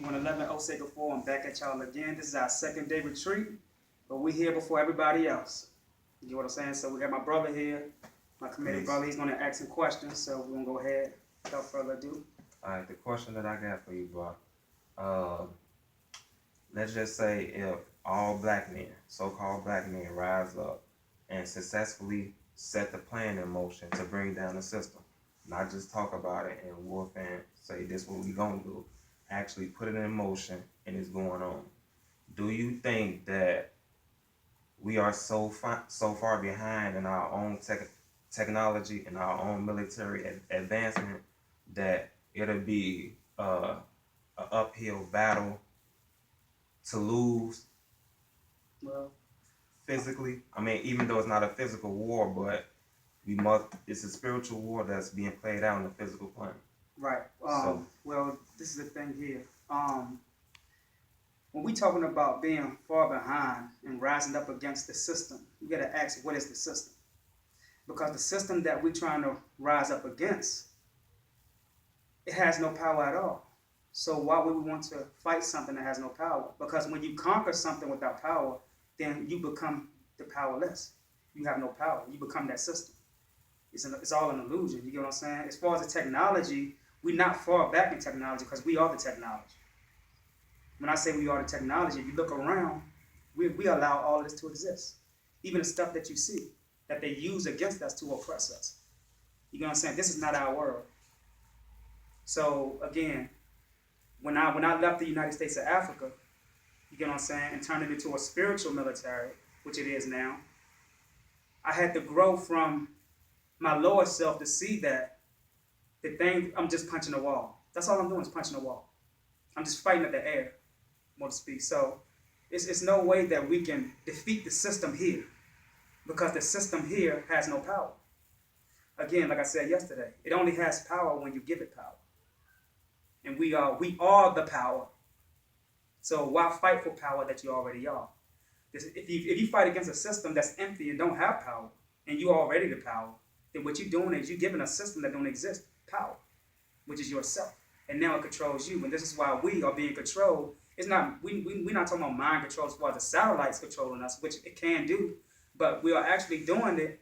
111 Osei Kufuor. I'm back at y'all again. This is our second day retreat, but we're here before everybody else. You get what I'm saying? So we got my brother here, my committed brother. He's going to ask some questions, so we're going to go ahead without further ado. All right, the question that I got for you, bro. Let's just say if all black men, so-called black men, rise up and successfully set the plan in motion to bring down the system, not just talk about it and wolf and say this what we gonna do, actually put it in motion and it's going on. Do you think that we are so far behind in our own technology and our own military advancement that it'll be an uphill battle to lose physically? I mean, even though it's not a physical war, but it's a spiritual war that's being played out on the physical plane. Right. Well, this is the thing here. When we talking about being far behind and rising up against the system, you got to ask, what is the system? Because the system that we're trying to rise up against, it has no power at all. So why would we want to fight something that has no power? Because when you conquer something without power, then you become the powerless. You have no power. You become that system. It's all an illusion. You get what I'm saying? As far as the technology, we're not far back in technology because we are the technology. When I say we are the technology, if you look around, we allow all of this to exist. Even the stuff that you see, that they use against us to oppress us. You know what I'm saying? This is not our world. So again, when I left the United States of Africa, you get what I'm saying, and turned it into a spiritual military, which it is now, I had to grow from my lower self to see that the thing, I'm just punching a wall. That's all I'm doing is punching a wall. I'm just fighting at the air, so to speak. So it's no way that we can defeat the system here because the system here has no power. Again, like I said yesterday, it only has power when you give it power. And we are the power. So why fight for power that you already are? If you fight against a system that's empty and don't have power, and you are already the power, then what you're doing is you're giving a system that don't exist power, which is yourself. And now it controls you. And this is why we are being controlled. It's not we're not talking about mind control as far as the satellites controlling us, which it can do, but we are actually doing it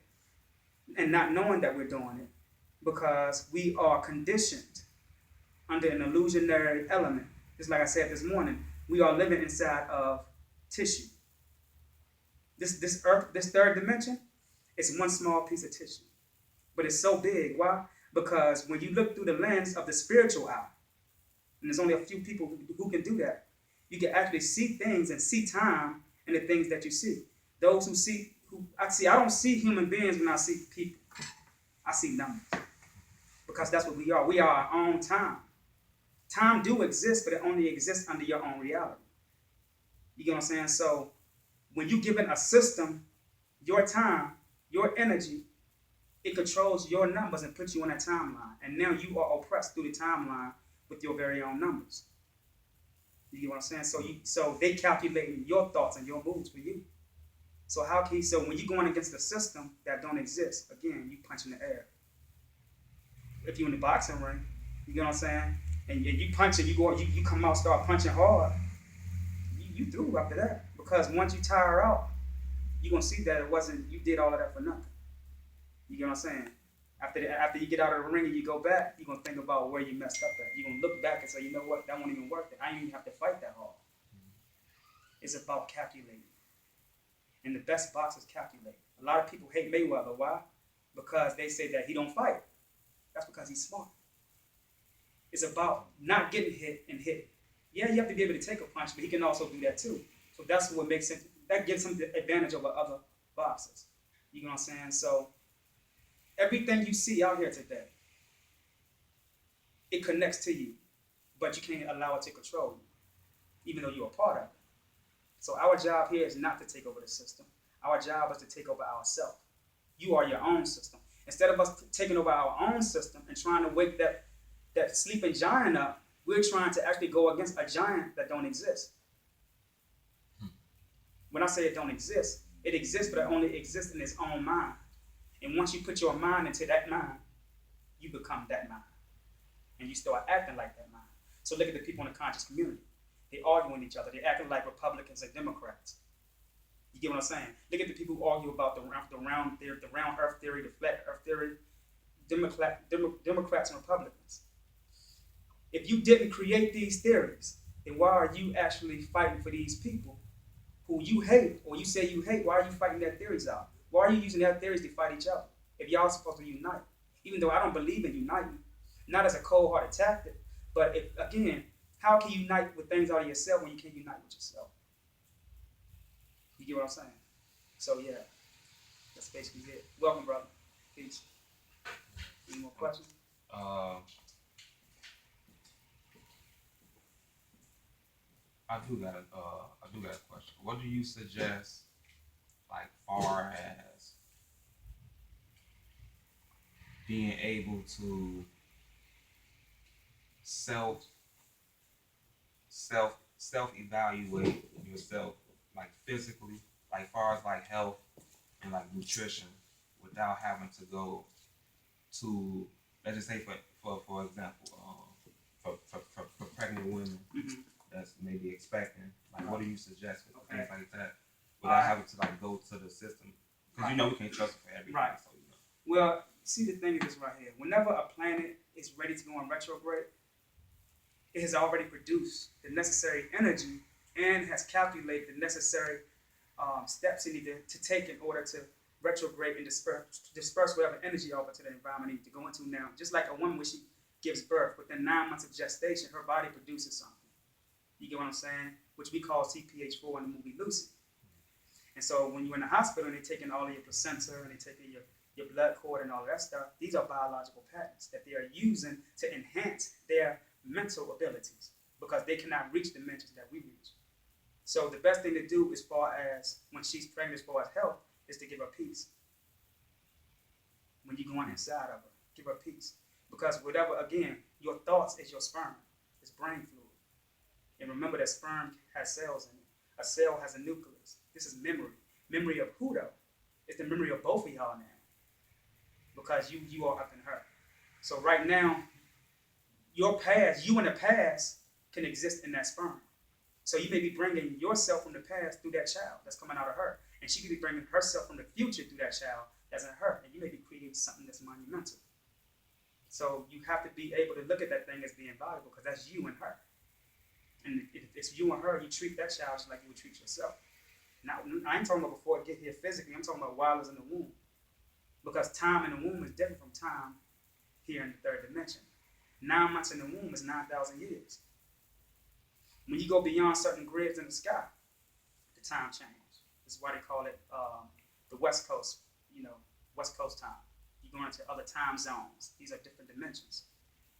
and not knowing that we're doing it because we are conditioned under an illusionary element. Just like I said this morning, we are living inside of tissue. This earth, this third dimension, is one small piece of tissue. But it's so big. Why? Because when you look through the lens of the spiritual eye, and there's only a few people who can do that, you can actually see things and see time in the things that you see. Those I don't see human beings when I see people. I see numbers. Because that's what we are. We are our own time. Time do exist, but it only exists under your own reality. You get what I'm saying? So when you give it a system, your time, your energy, it controls your numbers and puts you on a timeline. And now you are oppressed through the timeline with your very own numbers. You get what I'm saying? So they calculate your thoughts and your moves for you. So when you're going against the system that don't exist, again, you punch in the air. If you're in the boxing ring, you get what I'm saying? And you punch it, you come out, start punching hard, you through after that. Because once you tire out, you're going to see that you did all of that for nothing. You get what I'm saying? After you get out of the ring and you go back, you're going to think about where you messed up at. You're going to look back and say, you know what, that won't even work. I didn't even have to fight that hard. It's about calculating. And the best boxers calculate. A lot of people hate Mayweather. Why? Because they say that he don't fight. That's because he's smart. It's about not getting hit and hit. Yeah, you have to be able to take a punch, but he can also do that too. So that's what makes it, that gives him the advantage over other boxers. You know what I'm saying? So everything you see out here today, it connects to you, but you can't allow it to control you, even though you're a part of it. So our job here is not to take over the system. Our job is to take over ourselves. You are your own system. Instead of us taking over our own system and trying to wake that sleeping giant up, we're trying to actually go against a giant that don't exist. When I say it don't exist, it exists, but it only exists in its own mind. And once you put your mind into that mind, you become that mind. And you start acting like that mind. So look at the people in the conscious community. They arguing with each other. They're acting like Republicans and Democrats. You get what I'm saying? Look at the people who argue about the round theory, the round Earth theory, the flat Earth theory. Democrats and Republicans. If you didn't create these theories, then why are you actually fighting for these people who you hate, or you say you hate? Why are you fighting their theories out? Why are you using their theories to fight each other if y'all are supposed to unite? Even though I don't believe in uniting, not as a cold-hearted tactic, but if, again, how can you unite with things out of yourself when you can't unite with yourself? You get what I'm saying? So yeah, that's basically it. Welcome, brother. Peace. Any more questions? I do got a question. What do you suggest, like, far as being able to self evaluate yourself, like physically, like far as like health and like nutrition, without having to go to, let's just say for example, for pregnant women that's maybe expecting, like what do you suggest with things like that, without having to like go to the system, because you know we can't trust it for everything. Right. So, you know. Well, see, the thing is right here. Whenever a planet is ready to go in retrograde, it has already produced the necessary energy and has calculated the necessary steps it needed to take in order to retrograde and disperse whatever energy over to the environment it needs to go into now. Just like a woman when she gives birth, within 9 months of gestation, her body produces something. You get what I'm saying? Which we call CPH4 in the movie Lucy. And so when you're in the hospital and they're taking all of your placenta and they're taking your blood cord and all of that stuff, these are biological patterns that they are using to enhance their mental abilities because they cannot reach the dimensions that we reach. So the best thing to do as far as when she's pregnant, as far as health, is to give her peace. When you go on inside of her, give her peace. Because whatever, again, your thoughts is your sperm. It's brain fluid. And remember that sperm has cells in it. A cell has a nucleus. This is memory. Memory of who though? It's the memory of both of y'all now. Because you are up in her. So right now, your past, you in the past, can exist in that sperm. So you may be bringing yourself from the past through that child that's coming out of her. And she could be bringing herself from the future through that child that's in her. And you may be creating something that's monumental. So you have to be able to look at that thing as being valuable because that's you and her. And if it's you and her, you treat that child just like you would treat yourself. Now, I ain't talking about before it get here physically. I'm talking about while it's in the womb. Because time in the womb is different from time here in the third dimension. 9 months in the womb is 9,000 years. When you go beyond certain grids in the sky, the time changes. This is why they call it the West Coast, West Coast time. You go into other time zones. These are different dimensions.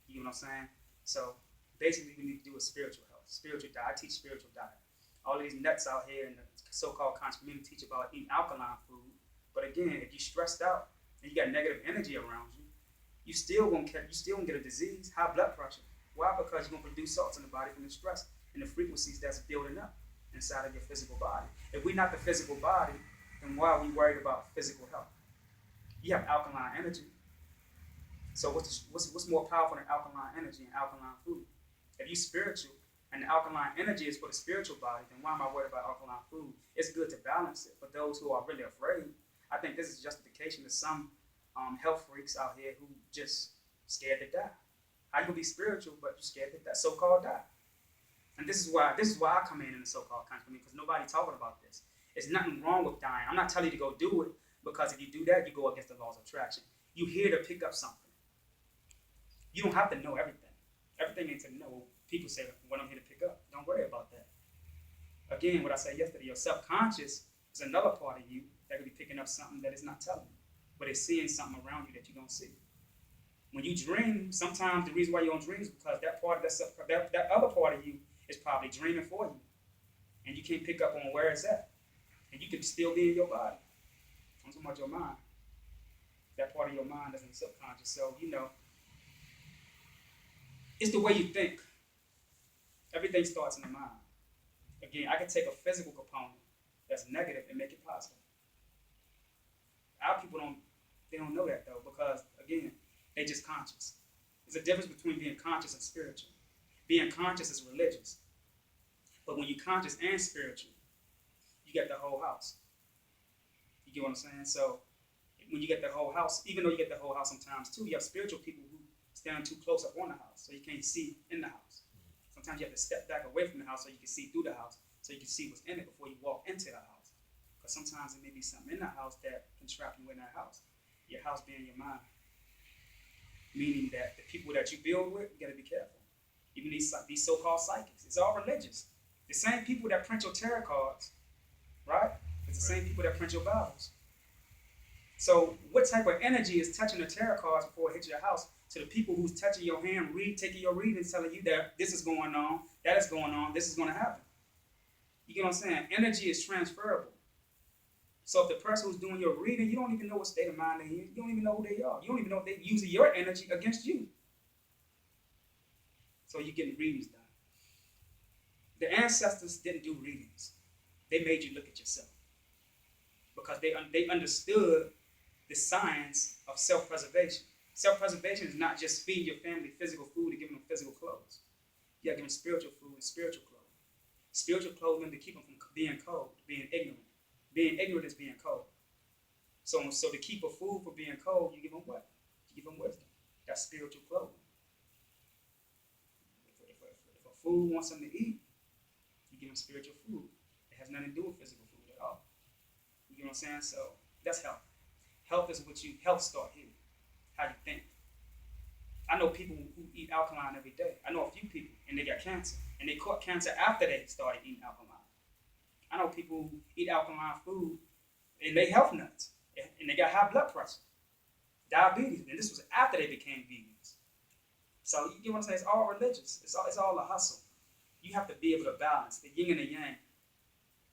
You know what I'm saying? So basically, we need to do with spiritual health, spiritual diet. I teach spiritual diet. All of these nuts out here in the so-called conscious community teach about eating alkaline food. But again, if you're stressed out and you got negative energy around you, you still won't get a disease, high blood pressure. Why? Because you're gonna produce salts in the body from the stress and the frequencies that's building up inside of your physical body. If we're not the physical body, then why are we worried about physical health? You have alkaline energy. So what's more powerful than alkaline energy and alkaline food? If you're spiritual and the alkaline energy is for the spiritual body, then why am I worried about alkaline food? It's good to balance it. For those who are really afraid, I think this is justification to some health freaks out here who just scared to die. How you gonna be spiritual but you scared to die, so-called die? And this is why I come in the so-called conscious community, because nobody's talking about this. There's nothing wrong with dying. I'm not telling you to go do it, because if you do that, you go against the laws of attraction. You're here to pick up something. You don't have to know everything. Everything ain't to know. People say what I'm here to pick up. Don't worry about that. Again, what I said yesterday, your subconscious is another part of you that could be picking up something that is not telling you, but it's seeing something around you that you don't see. When you dream, sometimes the reason why you don't dream is because that other part of you is probably dreaming for you, and you can't pick up on where it's at, and you can still be in your body. I'm talking about your mind. That part of your mind that's in the subconscious. So it's the way you think. Everything starts in the mind. Again, I can take a physical component that's negative and make it positive. Our people don't know that though, because again, they just conscious. There's a difference between being conscious and spiritual. Being conscious is religious. But when you're conscious and spiritual, you get the whole house. You get what I'm saying? So when you get the whole house, even though you get the whole house sometimes too, you have spiritual people who stand too close up on the house, so you can't see in the house. Sometimes you have to step back away from the house so you can see through the house, so you can see what's in it before you walk into the house. Because sometimes there may be something in the house that can trap you in that house. Your house being your mind. Meaning that the people that you build with, you got to be careful. Even these so-called psychics, it's all religious. The same people that print your tarot cards, right? It's the same people that print your Bibles. So what type of energy is touching the tarot cards before it hits your house? To the people who's touching your hand, taking your readings, telling you that this is going on, that is going on, this is going to happen. You get what I'm saying? Energy is transferable. So if the person who's doing your reading, you don't even know what state of mind they're in. You don't even know who they are. You don't even know if they're using your energy against you. So you're getting readings done. The ancestors didn't do readings. They made you look at yourself. Because they understood the science of self-preservation. Self-preservation is not just feeding your family physical food and giving them physical clothes. You got to give them spiritual food and spiritual clothes. Spiritual clothing to keep them from being cold, being ignorant. Being ignorant is being cold. So to keep a food from being cold, you give them what? You give them wisdom. That's spiritual clothing. If a food wants something to eat, you give them spiritual food. It has nothing to do with physical food at all. You know what I'm saying? So that's health. Health start here. How you think. I know people who eat alkaline every day. I know a few people, and they got cancer. And they caught cancer after they started eating alkaline. I know people who eat alkaline food, and they health nuts. And they got high blood pressure, diabetes. And this was after they became vegans. So you get what I'm saying? It's all religious. It's all a hustle. You have to be able to balance the yin and the yang.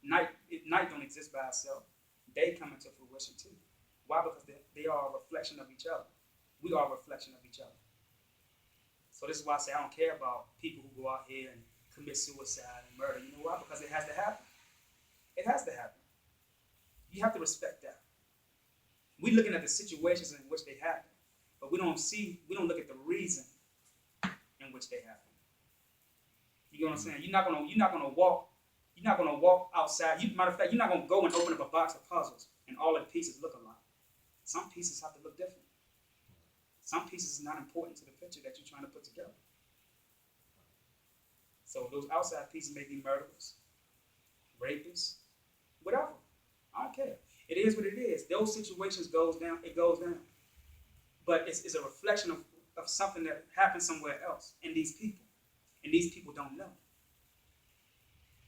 Night don't exist by itself. Day come into fruition too. Why? Because they are a reflection of each other. We are a reflection of each other. So this is why I say I don't care about people who go out here and commit suicide and murder. You know why? Because it has to happen. It has to happen. You have to respect that. We're looking at the situations in which they happen, but we don't look at the reason in which they happen. You know what I'm saying? You're not gonna walk outside. Matter of fact, you're not gonna go and open up a box of puzzles and all the pieces look alike. Some pieces have to look different. Some pieces are not important to the picture that you're trying to put together. So those outside pieces may be murderers, rapists, whatever. I don't care. It is what it is. Those situations goes down. It goes down. But it's a reflection of something that happened somewhere else in these people. And these people don't know.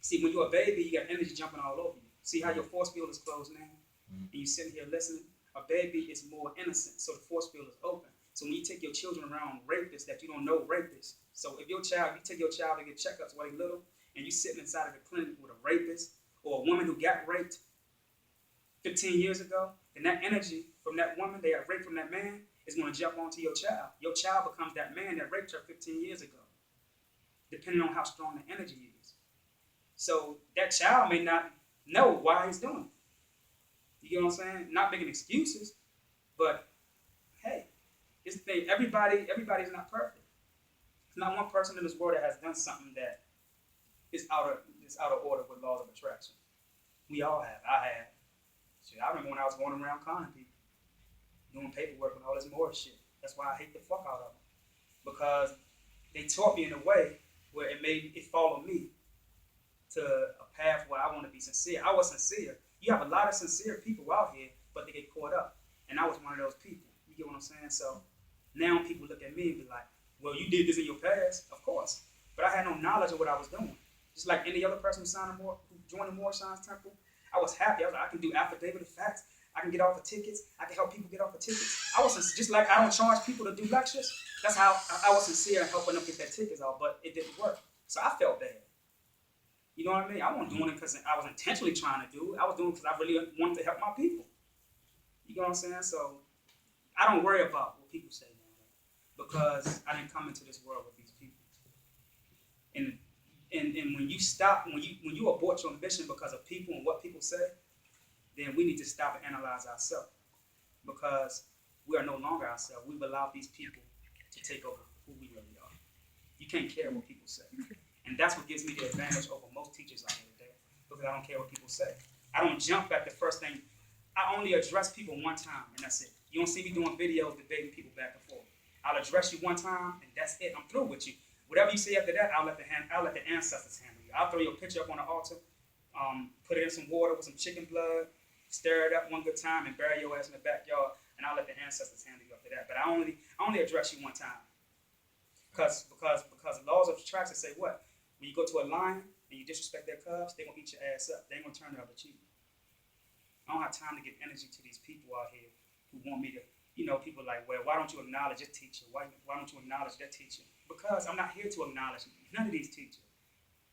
See, when you're a baby, you got energy jumping all over you. See how your force field is closed now? And you're sitting here listening? A baby is more innocent, so the force field is open. So when you take your children around rapists that you don't know rapists, so if you take your child to get checkups while they're little, and you're sitting inside of the clinic with a rapist or a woman who got raped 15 years ago, then that energy from that woman they got raped from that man is going to jump onto your child. Your child becomes that man that raped her 15 years ago, depending on how strong the energy is. So that child may not know why he's doing it. You get what I'm saying? Not making excuses, but hey, it's the thing. Everybody's not perfect. There's not one person in this world that has done something that is out of order with laws of attraction. We all have. I have. Shit, I remember when I was going around conning people, doing paperwork and all this more shit. That's why I hate the fuck out of them. Because they taught me in a way where it followed me to a path where I want to be sincere. I was sincere. You have a lot of sincere people out here, but they get caught up. And I was one of those people. You get what I'm saying? So now people look at me and be like, well, you did this in your past. Of course. But I had no knowledge of what I was doing. Just like any other person who joined the Moore Science Temple, I was happy. I was like, I can do affidavit of facts. I can get off the tickets. I can help people get off the tickets. I was just like I don't charge people to do lectures. That's how I was sincere in helping them get their tickets off, but it didn't work. So I felt bad. You know what I mean? I wasn't doing it because I was intentionally trying to do it. I was doing it because I really wanted to help my people. You know what I'm saying? So I don't worry about what people say now, because I didn't come into this world with these people. And when you abort your mission because of people and what people say, then we need to stop and analyze ourselves, because we are no longer ourselves. We've allowed these people to take over who we really are. You can't care what people say. And And that's what gives me the advantage over most teachers out here today, because I don't care what people say. I don't jump at the first thing. I only address people one time, and that's it. You don't see me doing videos debating people back and forth. I'll address you one time, and that's it. I'm through with you. Whatever you say after that, I'll let the ancestors handle you. I'll throw your picture up on the altar, put it in some water with some chicken blood, stir it up one good time, and bury your ass in the backyard, and I'll let the ancestors handle you after that. But I only address you one time, because the laws of attraction say what? When you go to a lion and you disrespect their cubs, they're gonna eat your ass up. They ain't gonna turn the other cheek. I don't have time to give energy to these people out here who want me to, people like, well, why don't you acknowledge your teacher? Why don't you acknowledge that teacher? Because I'm not here to acknowledge none of these teachers.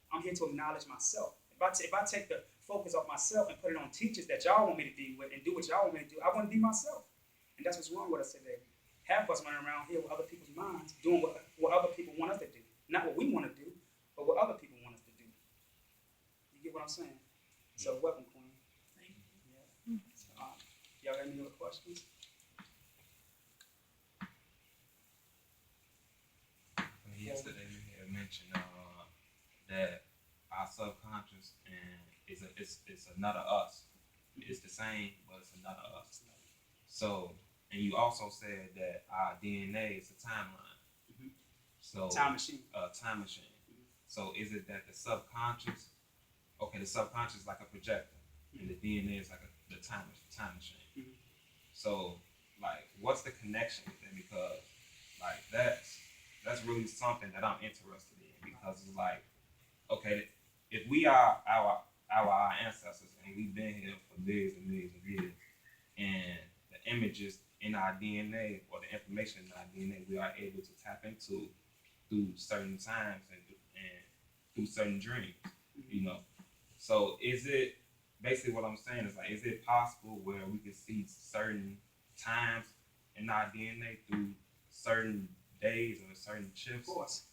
I'm here to acknowledge myself. If I take the focus off myself and put it on teachers that y'all want me to be with and do what y'all want me to do, I want to be myself. And that's what's wrong with us today. Half of us running around here with other people's minds, doing what other people want us to do. Not what we want to do, but what other people want us to do. You get what I'm saying? So welcome, Queen. Thank you. Yeah. Y'all got any other questions? Yesterday you had mentioned that our subconscious and it's another us. It's the same, but it's another us. So, and you also said that our DNA is a timeline. Mm-hmm. So time machine. Time machine. Mm-hmm. So is it that the subconscious? Okay, the subconscious is like a projector, Mm-hmm. and the DNA is like the time machine. Mm-hmm. So, like, what's the connection with it? Because, like, that's really something that I'm interested in, because it's like, okay, if we are our ancestors and we've been here for millions and millions of years, and the images in our DNA or the information in our DNA we are able to tap into through certain times and through certain dreams, So is it basically what I'm saying is like, is it possible where we can see certain times in our DNA through certain days or certain shifts? Of course.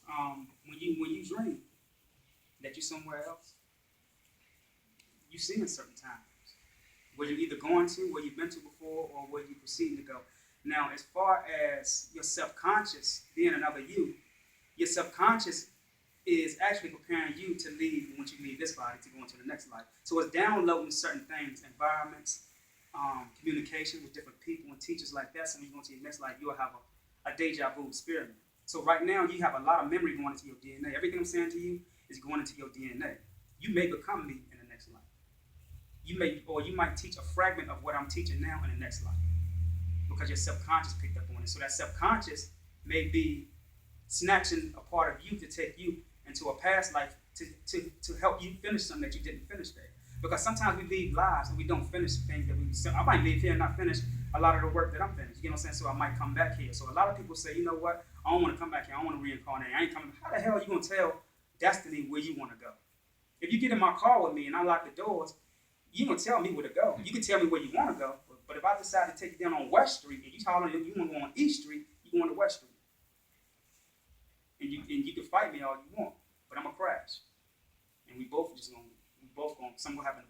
When you dream that you're somewhere else, you see in certain times where you're either going to, where you've been to before, or where you're proceeding to go. Now, as far as your subconscious being another you, your subconscious is actually preparing you to leave once you leave this body to go into the next life. So it's downloading certain things, environments, communication with different people and teachers like that. So when you go into your next life, you'll have a deja vu experience. So right now, you have a lot of memory going into your DNA. Everything I'm saying to you is going into your DNA. You may become me in the next life. You might teach a fragment of what I'm teaching now in the next life, because your subconscious picked up on it. So that subconscious may be snatching a part of you to take you into a past life to help you finish something that you didn't finish there. Because sometimes we leave lives and we don't finish things that we. So I might leave here and not finish a lot of the work that I'm finished. You know what I'm saying? So I might come back here. So a lot of people say, you know what? I don't want to come back here. I don't want to reincarnate. I ain't coming. How the hell are you gonna tell destiny where you want to go? If you get in my car with me and I lock the doors, you gonna tell me where to go. You can tell me where you want to go. But if I decide to take you down on West Street and you hollering you want to go on East Street, you going to West Street. And you can fight me all you want, but I'm gonna crash. And we both gonna something will happen